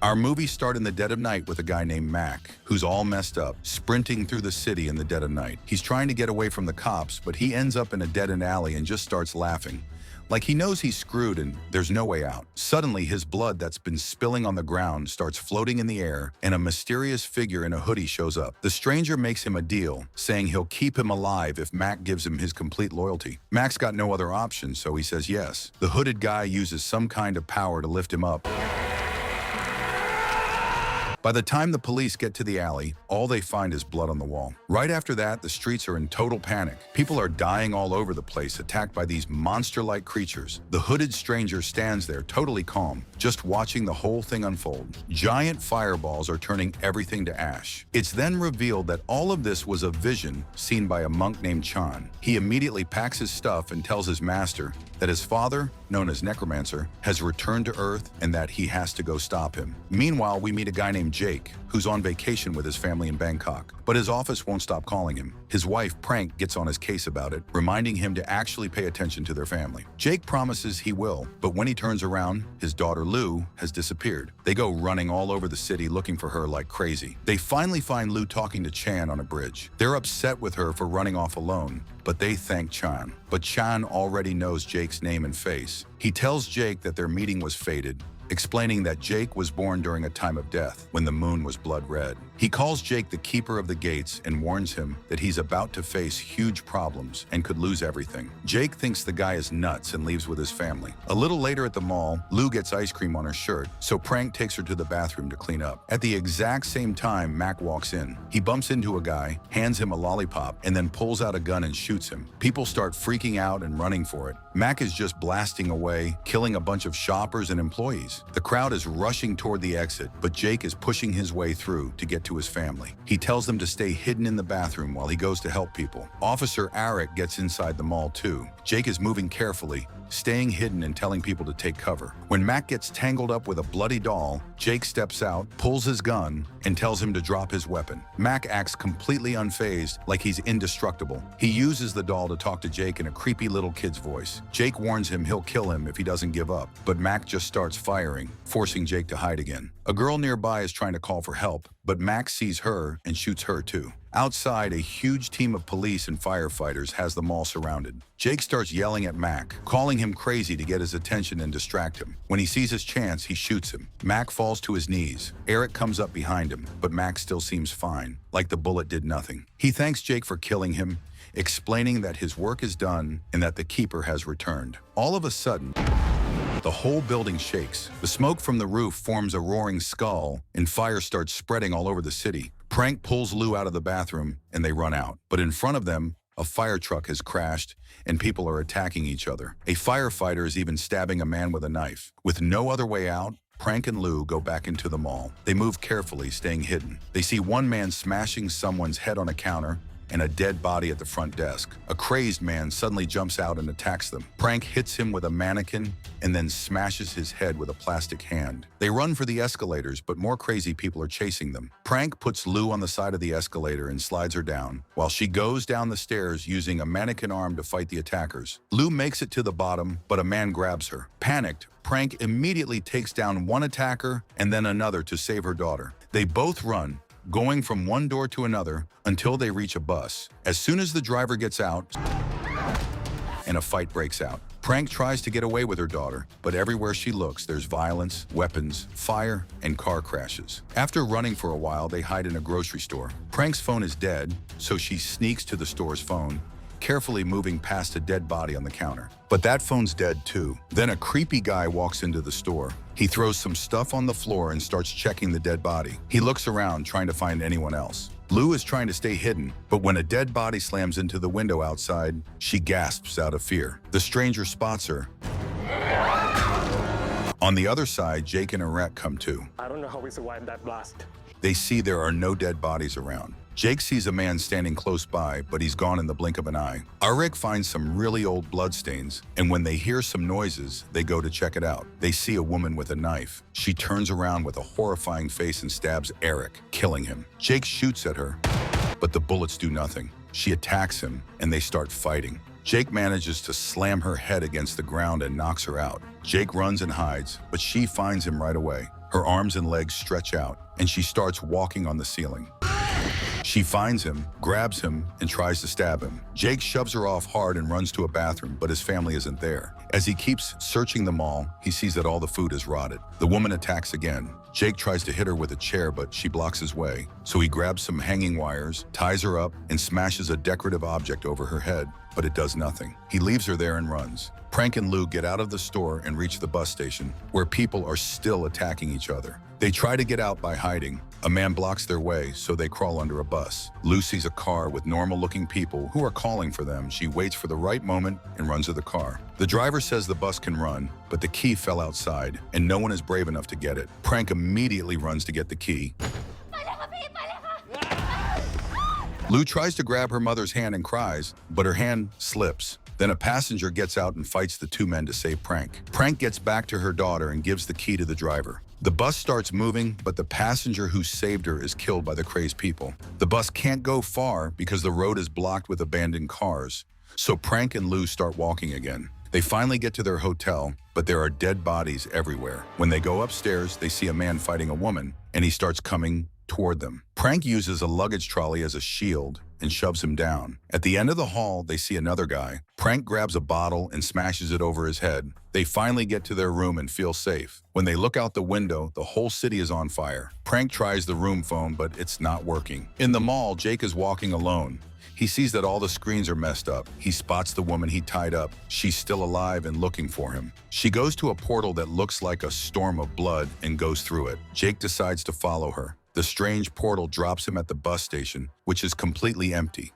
Our movies start in the dead of night with a guy named Mac, who's all messed up, sprinting through the city in the dead of night. He's trying to get away from the cops, but he ends up in a dead-end alley and just starts laughing. Like he knows he's screwed and there's no way out. Suddenly, his blood that's been spilling on the ground starts floating in the air, and a mysterious figure in a hoodie shows up. The stranger makes him a deal, saying he'll keep him alive if Mac gives him his complete loyalty. Mac's got no other option, so he says yes. The hooded guy uses some kind of power to lift him up. By the time the police get to the alley, all they find is blood on the wall. Right after that, the streets are in total panic. People are dying all over the place, attacked by these monster-like creatures. The hooded stranger stands there, totally calm, just watching the whole thing unfold. Giant fireballs are turning everything to ash. It's then revealed that all of this was a vision seen by a monk named Chan. He immediately packs his stuff and tells his master that his father, known as Necromancer, has returned to Earth and that he has to go stop him. Meanwhile, we meet a guy named Jake, who's on vacation with his family in Bangkok, but his office won't stop calling him. His wife, Prank, gets on his case about it, reminding him to actually pay attention to their family. Jake promises he will, but when he turns around, his daughter Lou has disappeared. They go running all over the city looking for her like crazy. They finally find Lou talking to Chan on a bridge. They're upset with her for running off alone, but they thank Chan. But Chan already knows Jake's name and face. He tells Jake that their meeting was fated, explaining that Jake was born during a time of death, when the moon was blood red. He calls Jake the keeper of the gates and warns him that he's about to face huge problems and could lose everything. Jake thinks the guy is nuts and leaves with his family. A little later at the mall, Lou gets ice cream on her shirt, so Prank takes her to the bathroom to clean up. At the exact same time, Mac walks in. He bumps into a guy, hands him a lollipop, and then pulls out a gun and shoots him. People start freaking out and running for it. Mac is just blasting away, killing a bunch of shoppers and employees. The crowd is rushing toward the exit, but Jake is pushing his way through to get to his family. He tells them to stay hidden in the bathroom while he goes to help people. Officer Eric gets inside the mall too. Jake is moving carefully, staying hidden and telling people to take cover. When Mac gets tangled up with a bloody doll, Jake steps out, pulls his gun, and tells him to drop his weapon. Mac acts completely unfazed, like he's indestructible. He uses the doll to talk to Jake in a creepy little kid's voice. Jake warns him he'll kill him if he doesn't give up, but Mac just starts firing, forcing Jake to hide again. A girl nearby is trying to call for help, but Mac sees her and shoots her too. Outside, a huge team of police and firefighters has the mall surrounded. Jake starts yelling at Mac, calling him crazy to get his attention and distract him. When he sees his chance, he shoots him. Mac falls to his knees. Eric comes up behind him, but Mac still seems fine, like the bullet did nothing. He thanks Jake for killing him, explaining that his work is done and that the Keeper has returned. All of a sudden, the whole building shakes. The smoke from the roof forms a roaring skull, and fire starts spreading all over the city. Prank pulls Lou out of the bathroom, and they run out. But in front of them, a fire truck has crashed, and people are attacking each other. A firefighter is even stabbing a man with a knife. With no other way out, Prank and Lou go back into the mall. They move carefully, staying hidden. They see one man smashing someone's head on a counter, and a dead body at the front desk. A crazed man suddenly jumps out and attacks them. Prank hits him with a mannequin and then smashes his head with a plastic hand. They run for the escalators, but more crazy people are chasing them. Prank puts Lou on the side of the escalator and slides her down, while she goes down the stairs using a mannequin arm to fight the attackers. Lou makes it to the bottom, but a man grabs her. Panicked, Prank immediately takes down one attacker and then another to save her daughter. They both run, going from one door to another until they reach a bus. As soon as the driver gets out, and a fight breaks out. Prank tries to get away with her daughter, but everywhere she looks, there's violence, weapons, fire, and car crashes. After running for a while, they hide in a grocery store. Prank's phone is dead, so she sneaks to the store's phone, carefully moving past a dead body on the counter. But that phone's dead too. Then a creepy guy walks into the store. He throws some stuff on the floor and starts checking the dead body. He looks around, trying to find anyone else. Lou is trying to stay hidden, but when a dead body slams into the window outside, she gasps out of fear. The stranger spots her. On the other side, Jake and Eric come to. I don't know how we survived that blast. They see there are no dead bodies around. Jake sees a man standing close by, but he's gone in the blink of an eye. Eric finds some really old bloodstains, and when they hear some noises, they go to check it out. They see a woman with a knife. She turns around with a horrifying face and stabs Eric, killing him. Jake shoots at her, but the bullets do nothing. She attacks him, and they start fighting. Jake manages to slam her head against the ground and knocks her out. Jake runs and hides, but she finds him right away. Her arms and legs stretch out, and she starts walking on the ceiling. She finds him, grabs him, and tries to stab him. Jake shoves her off hard and runs to a bathroom, but his family isn't there. As he keeps searching the mall, he sees that all the food is rotted. The woman attacks again. Jake tries to hit her with a chair, but she blocks his way. So he grabs some hanging wires, ties her up, and smashes a decorative object over her head, but it does nothing. He leaves her there and runs. Frank and Lou get out of the store and reach the bus station, where people are still attacking each other. They try to get out by hiding. A man blocks their way, so they crawl under a bus. Lou sees a car with normal-looking people who are calling for them. She waits for the right moment and runs to the car. The driver says the bus can run, but the key fell outside, and no one is brave enough to get it. Frank immediately runs to get the key. Lou tries to grab her mother's hand and cries, but her hand slips. Then a passenger gets out and fights the two men to save Frank. Frank gets back to her daughter and gives the key to the driver. The bus starts moving, but the passenger who saved her is killed by the crazed people. The bus can't go far because the road is blocked with abandoned cars. So Frank and Lou start walking again. They finally get to their hotel, but there are dead bodies everywhere. When they go upstairs, they see a man fighting a woman, and he starts coming toward them. Frank uses a luggage trolley as a shield and shoves him down. At the end of the hall, they see another guy. Frank grabs a bottle and smashes it over his head. They finally get to their room and feel safe. When they look out the window, the whole city is on fire. Frank tries the room phone, but it's not working. In the mall, Jake is walking alone. He sees that all the screens are messed up. He spots the woman he tied up. She's still alive and looking for him. She goes to a portal that looks like a storm of blood and goes through it. Jake decides to follow her. The strange portal drops him at the bus station, which is completely empty.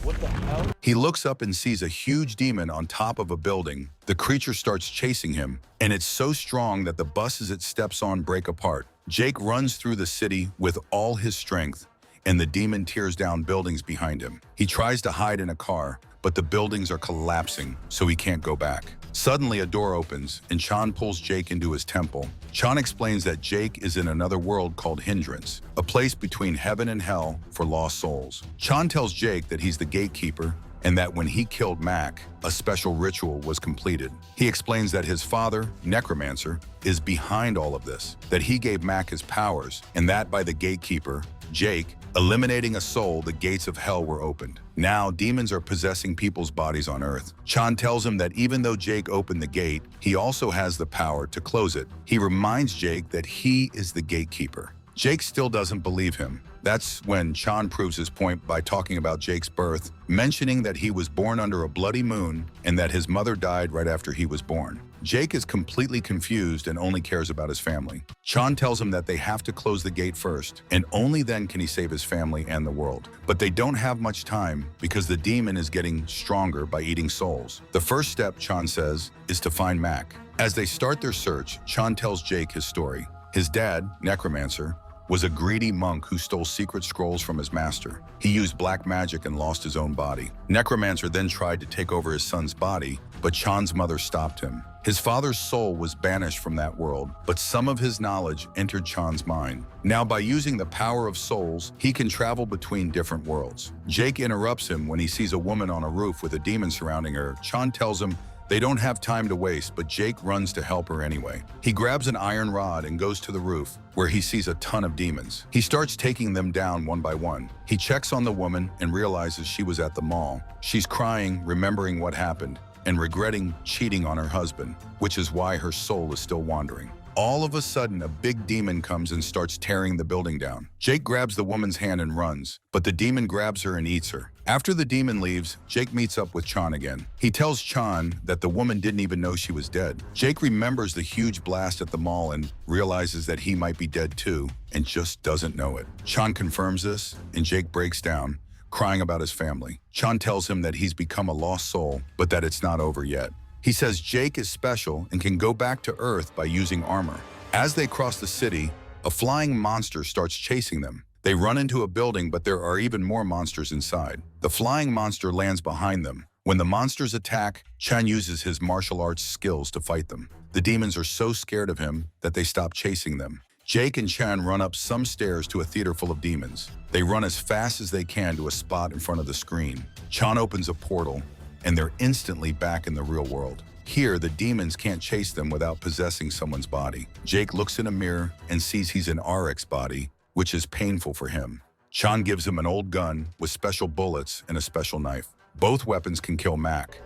What the hell? He looks up and sees a huge demon on top of a building. The creature starts chasing him, and it's so strong that the buses it steps on break apart. Jake runs through the city with all his strength, and the demon tears down buildings behind him. He tries to hide in a car, but the buildings are collapsing, so he can't go back. Suddenly, a door opens, and Chan pulls Jake into his temple. Chan explains that Jake is in another world called Hindrance, a place between heaven and hell for lost souls. Chan tells Jake that he's the gatekeeper, and that when he killed Mac, a special ritual was completed. He explains that his father, Necromancer, is behind all of this, that he gave Mac his powers, and that by the gatekeeper, Jake, eliminating a soul, the gates of hell were opened. Now, demons are possessing people's bodies on Earth. Chan tells him that even though Jake opened the gate, he also has the power to close it. He reminds Jake that he is the gatekeeper. Jake still doesn't believe him. That's when Chan proves his point by talking about Jake's birth, mentioning that he was born under a bloody moon and that his mother died right after he was born. Jake is completely confused and only cares about his family. Chan tells him that they have to close the gate first, and only then can he save his family and the world. But they don't have much time because the demon is getting stronger by eating souls. The first step, Chan says, is to find Mac. As they start their search, Chan tells Jake his story. His dad, Necromancer, was a greedy monk who stole secret scrolls from his master. He used black magic and lost his own body. Necromancer then tried to take over his son's body, but Chan's mother stopped him. His father's soul was banished from that world, but some of his knowledge entered Chan's mind. Now, by using the power of souls, he can travel between different worlds. Jake interrupts him when he sees a woman on a roof with a demon surrounding her. Chan tells him they don't have time to waste, but Jake runs to help her anyway. He grabs an iron rod and goes to the roof, where he sees a ton of demons. He starts taking them down one by one. He checks on the woman and realizes she was at the mall. She's crying, remembering what happened, and regretting cheating on her husband, which is why her soul is still wandering. All of a sudden, a big demon comes and starts tearing the building down. Jake grabs the woman's hand and runs, but the demon grabs her and eats her. After the demon leaves, Jake meets up with Chan again. He tells Chan that the woman didn't even know she was dead. Jake remembers the huge blast at the mall and realizes that he might be dead too, and just doesn't know it. Chan confirms this, and Jake breaks down, crying about his family. Chan tells him that he's become a lost soul, but that it's not over yet. He says Jake is special and can go back to Earth by using armor. As they cross the city, a flying monster starts chasing them. They run into a building, but there are even more monsters inside. The flying monster lands behind them. When the monsters attack, Chan uses his martial arts skills to fight them. The demons are so scared of him that they stop chasing them. Jake and Chan run up some stairs to a theater full of demons. They run as fast as they can to a spot in front of the screen. Chan opens a portal, and they're instantly back in the real world. Here, the demons can't chase them without possessing someone's body. Jake looks in a mirror and sees he's an RX body, which is painful for him. Chan gives him an old gun with special bullets and a special knife. Both weapons can kill Mac.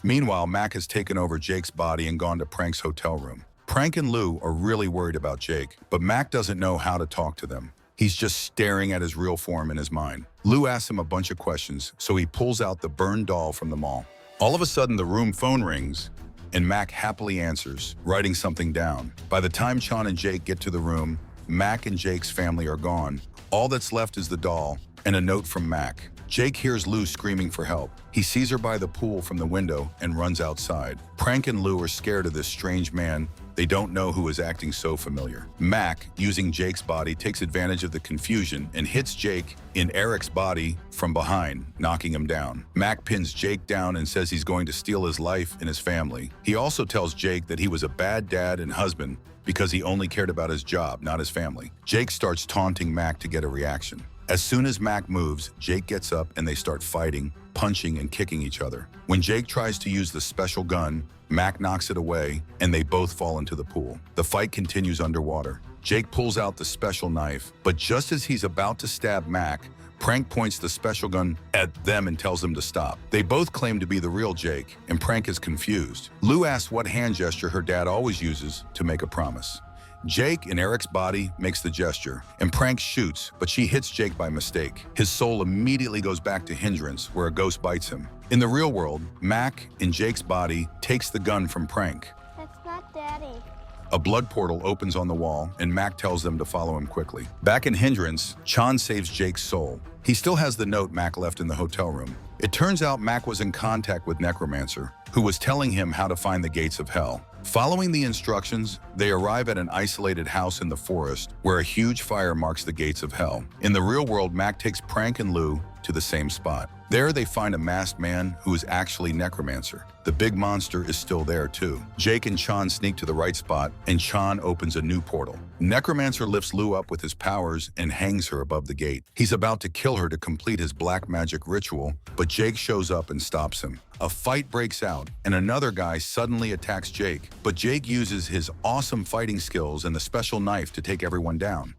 Meanwhile, Mac has taken over Jake's body and gone to Prank's hotel room. Prank and Lou are really worried about Jake, but Mac doesn't know how to talk to them. He's just staring at his real form in his mind. Lou asks him a bunch of questions, so he pulls out the burned doll from the mall. All of a sudden, the room phone rings, and Mac happily answers, writing something down. By the time Chan and Jake get to the room, Mac and Jake's family are gone. All that's left is the doll and a note from Mac. Jake hears Lou screaming for help. He sees her by the pool from the window and runs outside. Prank and Lou are scared of this strange man. They don't know who is acting so familiar. Mac, using Jake's body, takes advantage of the confusion and hits Jake in Eric's body from behind, knocking him down. Mac pins Jake down and says he's going to steal his life and his family. He also tells Jake that he was a bad dad and husband because he only cared about his job, not his family. Jake starts taunting Mac to get a reaction. As soon as Mac moves, Jake gets up and they start fighting, punching and kicking each other. When Jake tries to use the special gun, Mac knocks it away and they both fall into the pool. The fight continues underwater. Jake pulls out the special knife, but just as he's about to stab Mac, Prank points the special gun at them and tells them to stop. They both claim to be the real Jake, and Prank is confused. Lou asks what hand gesture her dad always uses to make a promise. Jake, in Eric's body, makes the gesture, and Prank shoots, but she hits Jake by mistake. His soul immediately goes back to Hindrance, where a ghost bites him. In the real world, Mac, in Jake's body, takes the gun from Prank. That's not Daddy. A blood portal opens on the wall, and Mac tells them to follow him quickly. Back in Hindrance, Chan saves Jake's soul. He still has the note Mac left in the hotel room. It turns out Mac was in contact with Necromancer, who was telling him how to find the gates of hell. Following the instructions, they arrive at an isolated house in the forest where a huge fire marks the gates of hell. In the real world, Mac takes Prank and Lou to the same spot. There they find a masked man who is actually Necromancer. The big monster is still there too. Jake and Chan sneak to the right spot, and Chan opens a new portal. Necromancer lifts Lou up with his powers and hangs her above the gate. He's about to kill her to complete his black magic ritual, but Jake shows up and stops him. A fight breaks out, and another guy suddenly attacks Jake, but Jake uses his awesome fighting skills and the special knife to take everyone down.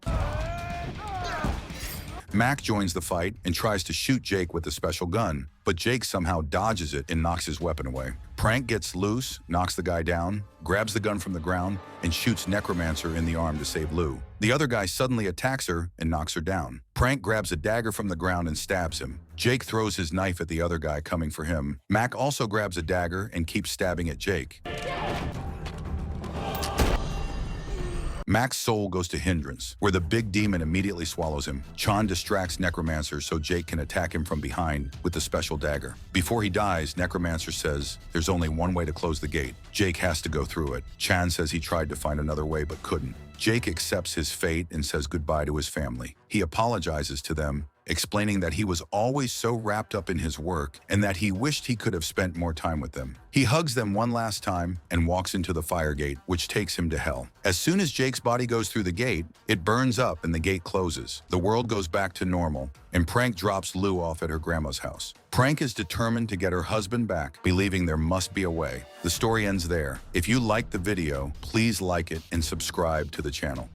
Mac joins the fight and tries to shoot Jake with the special gun, but Jake somehow dodges it and knocks his weapon away. Prank gets loose, knocks the guy down, grabs the gun from the ground, and shoots Necromancer in the arm to save Lou. The other guy suddenly attacks her and knocks her down. Prank grabs a dagger from the ground and stabs him. Jake throws his knife at the other guy coming for him. Mac also grabs a dagger and keeps stabbing at Jake. Mac's soul goes to Hindrance, where the big demon immediately swallows him. Chan distracts Necromancer so Jake can attack him from behind with the special dagger. Before he dies, Necromancer says there's only one way to close the gate. Jake has to go through it. Chan says he tried to find another way but couldn't. Jake accepts his fate and says goodbye to his family. He apologizes to them, explaining that he was always so wrapped up in his work and that he wished he could have spent more time with them. He hugs them one last time and walks into the fire gate, which takes him to hell. As soon as Jake's body goes through the gate, it burns up and the gate closes. The world goes back to normal, and Prank drops Lou off at her grandma's house. Prank is determined to get her husband back, believing there must be a way. The story ends there. If you liked the video, please like it and subscribe to the channel.